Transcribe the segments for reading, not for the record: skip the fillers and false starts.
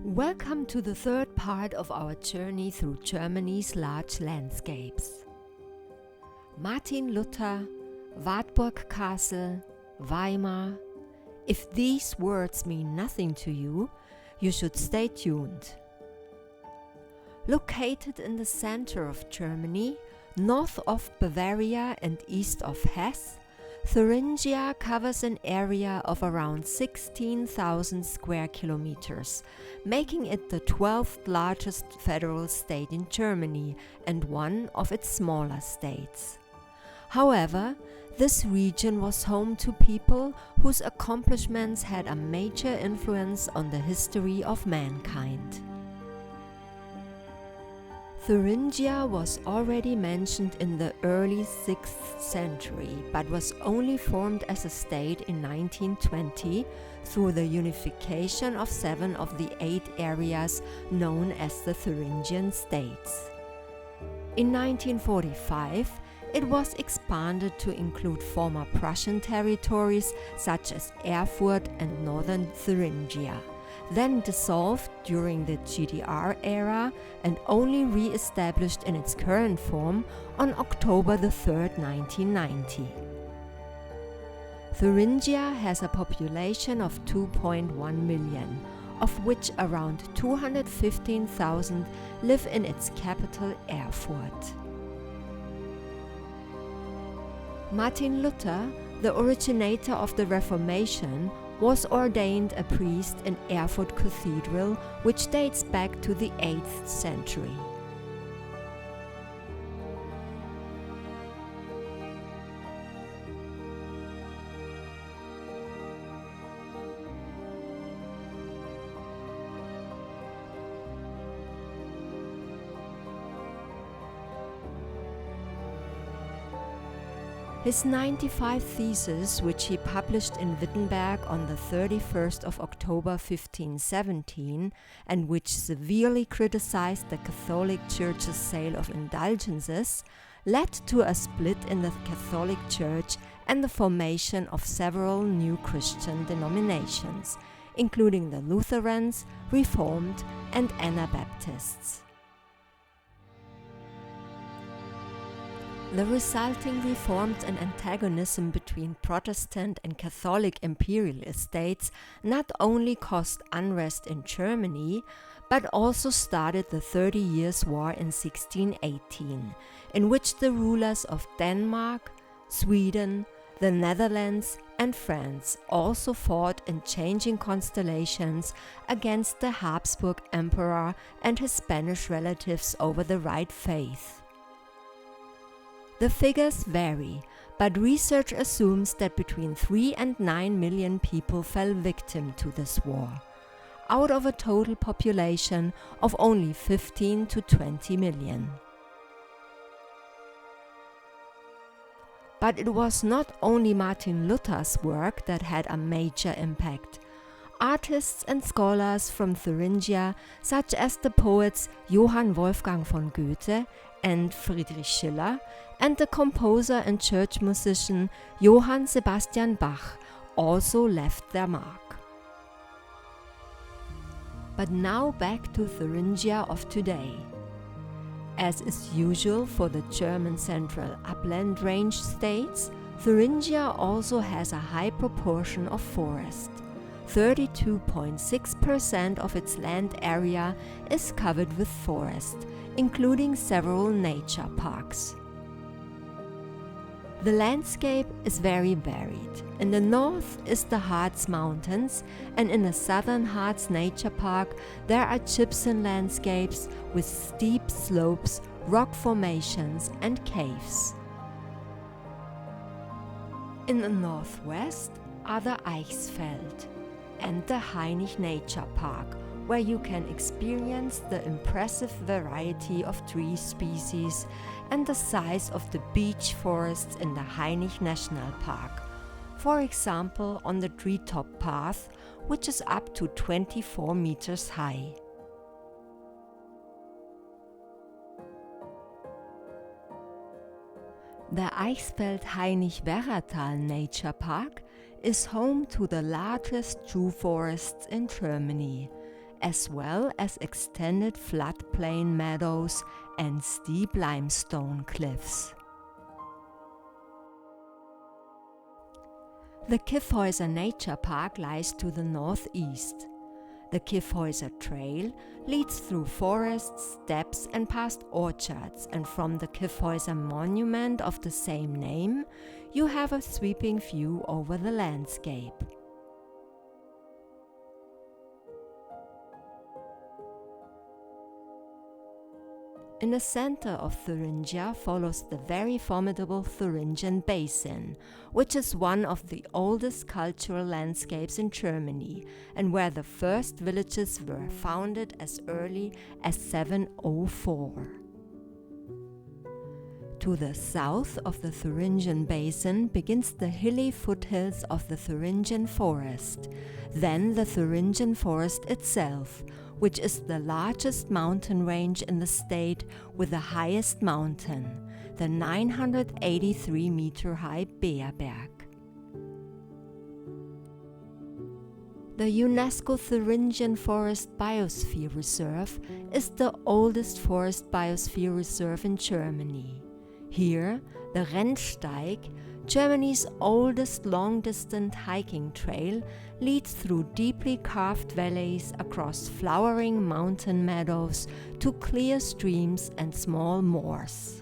Welcome to the third part of our journey through Germany's large landscapes. Martin Luther, Wartburg Castle, Weimar. If these words mean nothing to you, you should stay tuned. Located in the center of Germany, north of Bavaria and east of Hesse, Thuringia covers an area of around 16,000 square kilometers, making it the 12th largest federal state in Germany and one of its smaller states. However, this region was home to people whose accomplishments had a major influence on the history of mankind. Thuringia was already mentioned in the early 6th century, but was only formed as a state in 1920 through the unification of 7 of the 8 areas known as the Thuringian states. In 1945, it was expanded to include former Prussian territories such as Erfurt and northern Thuringia, then dissolved during the GDR era and only re-established in its current form on October 3, 1990. Thuringia has a population of 2.1 million, of which around 215,000 live in its capital Erfurt. Martin Luther, the originator of the Reformation, was ordained a priest in Erfurt Cathedral, which dates back to the 8th century. His 95 theses, which he published in Wittenberg on the 31st of October 1517, and which severely criticized the Catholic Church's sale of indulgences, led to a split in the Catholic Church and the formation of several new Christian denominations, including the Lutherans, Reformed, and Anabaptists. The resulting reforms and antagonism between Protestant and Catholic imperial estates not only caused unrest in Germany, but also started the 30 Years' War in 1618, in which the rulers of Denmark, Sweden, the Netherlands, and France also fought in changing constellations against the Habsburg Emperor and his Spanish relatives over the right faith. The figures vary, but research assumes that between 3 and 9 million people fell victim to this war, out of a total population of only 15 to 20 million. But it was not only Martin Luther's work that had a major impact. Artists and scholars from Thuringia, such as the poets Johann Wolfgang von Goethe and Friedrich Schiller, and the composer and church musician Johann Sebastian Bach, also left their mark. But now back to Thuringia of today. As is usual for the German Central Upland Range states, Thuringia also has a high proportion of forest. 32.6% of its land area is covered with forest, including several nature parks. The landscape is very varied. In the north is the Harz Mountains, and in the southern Harz Nature Park there are gypsum landscapes with steep slopes, rock formations and caves. In the northwest are the Eichsfeld and the Hainich Nature Park, where you can experience the impressive variety of tree species and the size of the beech forests in the Hainich National Park, for example on the treetop path, which is up to 24 meters high. The Eichsfeld-Hainich-Werratal Nature Park is home to the largest Jew forests in Germany, as well as extended floodplain meadows and steep limestone cliffs. The Kyffhäuser Nature Park lies to the northeast. The Kyffhäuser Trail leads through forests, steppes and past orchards, and from the Kyffhäuser Monument of the same name, you have a sweeping view over the landscape. In the center of Thuringia follows the very formidable Thuringian Basin, which is one of the oldest cultural landscapes in Germany, and where the first villages were founded as early as 704. To the south of the Thuringian Basin begins the hilly foothills of the Thuringian Forest, then the Thuringian Forest itself, which is the largest mountain range in the state with the highest mountain, the 983-meter-high Beerberg. The UNESCO Thuringian Forest Biosphere Reserve is the oldest forest biosphere reserve in Germany. Here, the Rennsteig, Germany's oldest long-distance hiking trail, leads through deeply carved valleys across flowering mountain meadows to clear streams and small moors.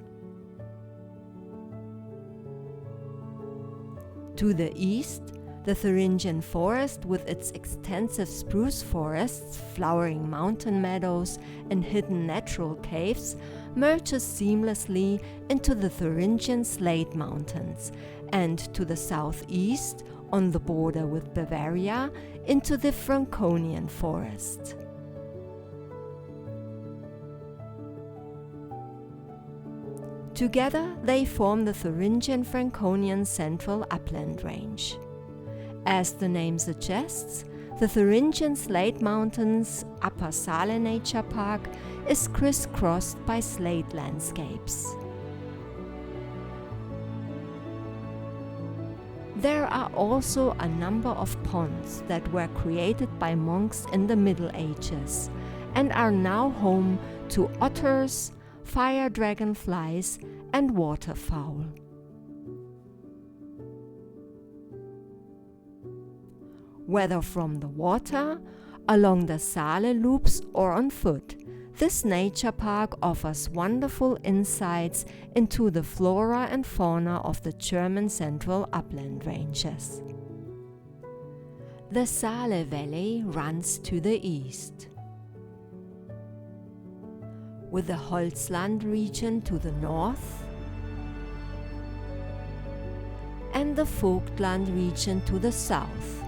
To the east, the Thuringian Forest, with its extensive spruce forests, flowering mountain meadows, and hidden natural caves, merges seamlessly into the Thuringian Slate Mountains, and to the southeast, on the border with Bavaria, into the Franconian Forest. Together, they form the Thuringian Franconian Central Upland Range. As the name suggests, the Thuringian Slate Mountains Upper Saale Nature Park is crisscrossed by slate landscapes. There are also a number of ponds that were created by monks in the Middle Ages and are now home to otters, fire dragonflies, and waterfowl. Whether from the water, along the Saale loops, or on foot, this nature park offers wonderful insights into the flora and fauna of the German Central Upland Ranges. The Saale Valley runs to the east, with the Holzland region to the north and the Vogtland region to the south,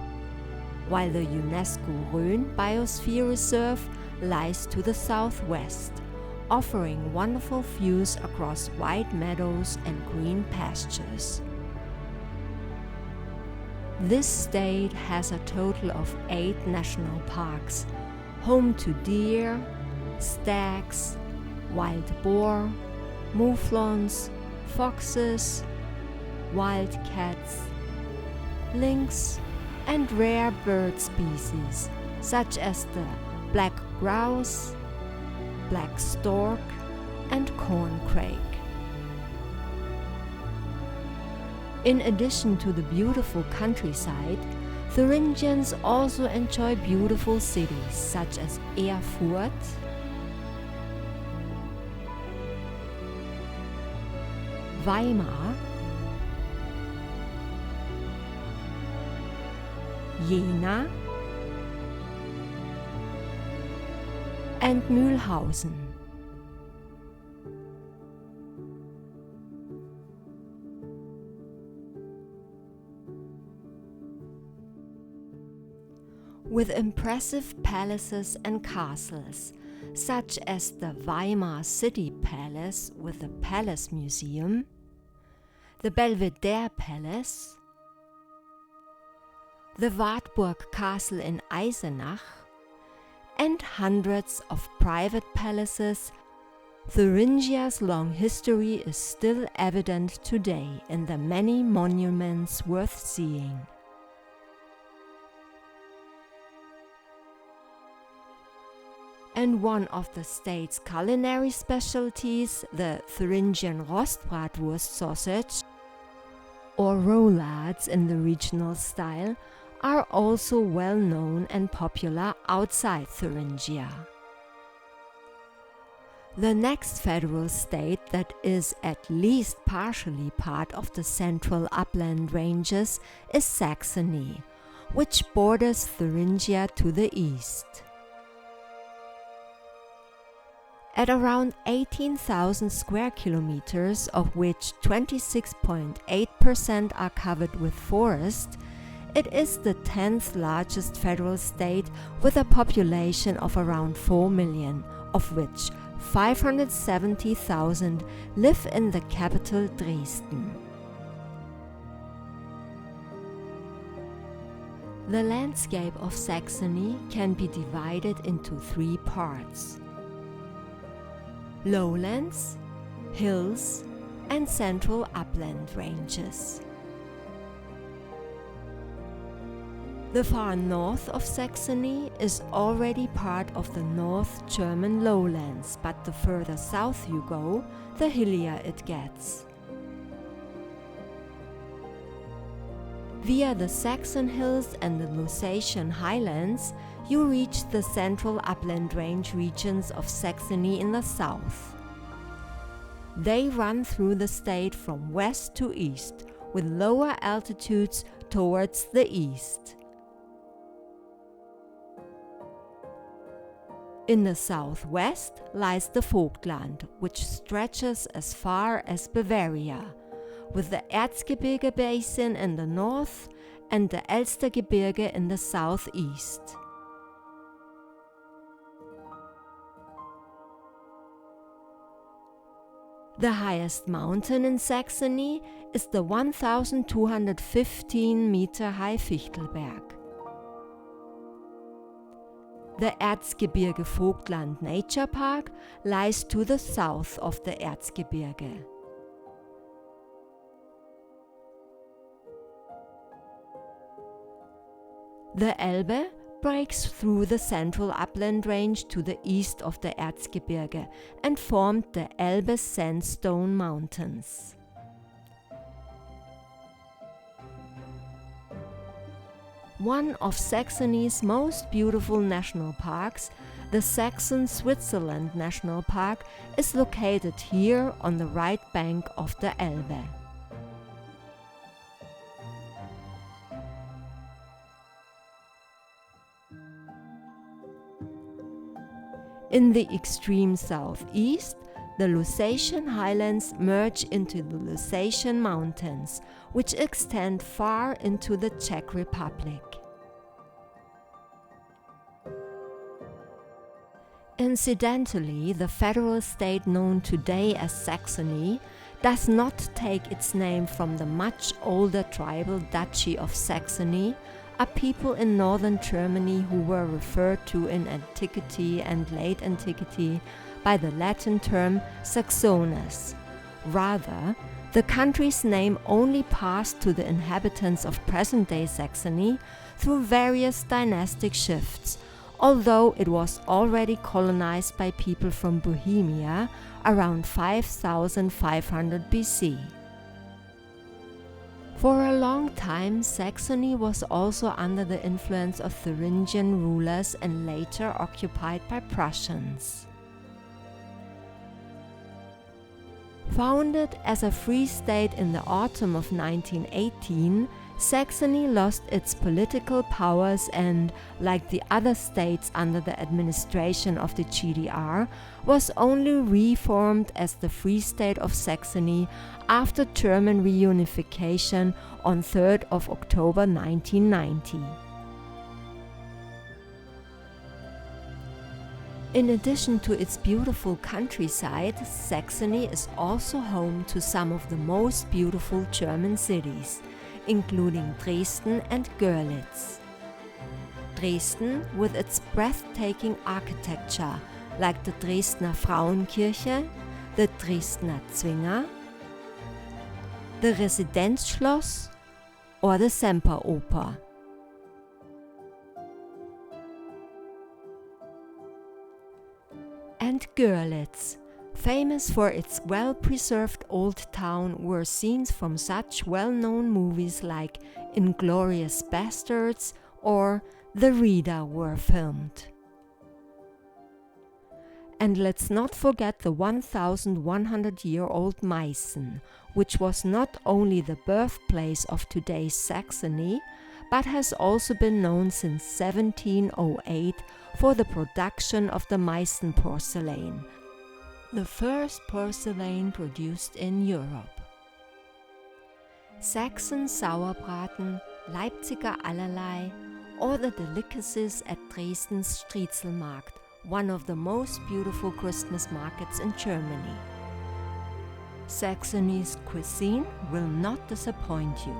while the UNESCO Rhön Biosphere Reserve lies to the southwest, offering wonderful views across wide meadows and green pastures. This state has a total of 8 national parks, home to deer, stags, wild boar, mouflons, foxes, wildcats, lynx, and rare bird species such as the black grouse, black stork, and corncrake. In addition to the beautiful countryside, Thuringians also enjoy beautiful cities such as Erfurt, Weimar, Jena, and Mühlhausen. With impressive palaces and castles, such as the Weimar City Palace with the Palace Museum, the Belvedere Palace, the Wartburg Castle in Eisenach, and hundreds of private palaces, Thuringia's long history is still evident today in the many monuments worth seeing. And one of the state's culinary specialties, the Thuringian Rostbratwurst sausage, or roulades in the regional style, are also well known and popular outside Thuringia. The next federal state that is at least partially part of the central upland ranges is Saxony, which borders Thuringia to the east. At around 18,000 square kilometers, of which 26.8% are covered with forest, it is the 10th largest federal state with a population of around 4 million, of which 570,000 live in the capital Dresden. The landscape of Saxony can be divided into 3 parts: lowlands, hills, and central upland ranges. The far north of Saxony is already part of the North German lowlands, but the further south you go, the hillier it gets. Via the Saxon Hills and the Lusatian Highlands, you reach the central upland range regions of Saxony in the south. They run through the state from west to east, with lower altitudes towards the east. In the southwest lies the Vogtland, which stretches as far as Bavaria, with the Erzgebirge Basin in the north and the Elstergebirge in the southeast. The highest mountain in Saxony is the 1,215-meter-high Fichtelberg. The Erzgebirge Vogtland Nature Park lies to the south of the Erzgebirge. The Elbe breaks through the central upland range to the east of the Erzgebirge and formed the Elbe Sandstone Mountains. One of Saxony's most beautiful national parks, the Saxon-Switzerland National Park, is located here on the right bank of the Elbe. In the extreme southeast, the Lusatian Highlands merge into the Lusatian Mountains, which extend far into the Czech Republic. Incidentally, the federal state known today as Saxony does not take its name from the much older tribal Duchy of Saxony, a people in northern Germany who were referred to in antiquity and late antiquity by the Latin term Saxones. Rather, the country's name only passed to the inhabitants of present-day Saxony through various dynastic shifts, although it was already colonized by people from Bohemia around 5500 BC. For a long time, Saxony was also under the influence of Thuringian rulers and later occupied by Prussians. Founded as a free state in the autumn of 1918, Saxony lost its political powers and, like the other states under the administration of the GDR, was only reformed as the Free State of Saxony after German reunification on 3rd of October 1990. In addition to its beautiful countryside, Saxony is also home to some of the most beautiful German cities, including Dresden and Görlitz. Dresden, with its breathtaking architecture like the Dresdner Frauenkirche, the Dresdner Zwinger, the Residenzschloss, or the And Görlitz, famous for its well-preserved old town where scenes from such well-known movies like Inglourious Basterds or The Reader were filmed. And let's not forget the 1100-year-old Meissen, which was not only the birthplace of today's Saxony, but has also been known since 1708 for the production of the Meissen porcelain, the first porcelain produced in Europe. Saxon Sauerbraten, Leipziger Allerlei, or the delicacies at Dresden's Striezelmarkt, one of the most beautiful Christmas markets in Germany. Saxony's cuisine will not disappoint you.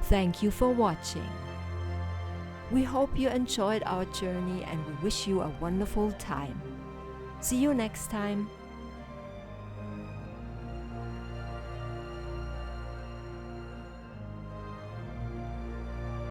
Thank you for watching. We hope you enjoyed our journey and we wish you a wonderful time. See you next time.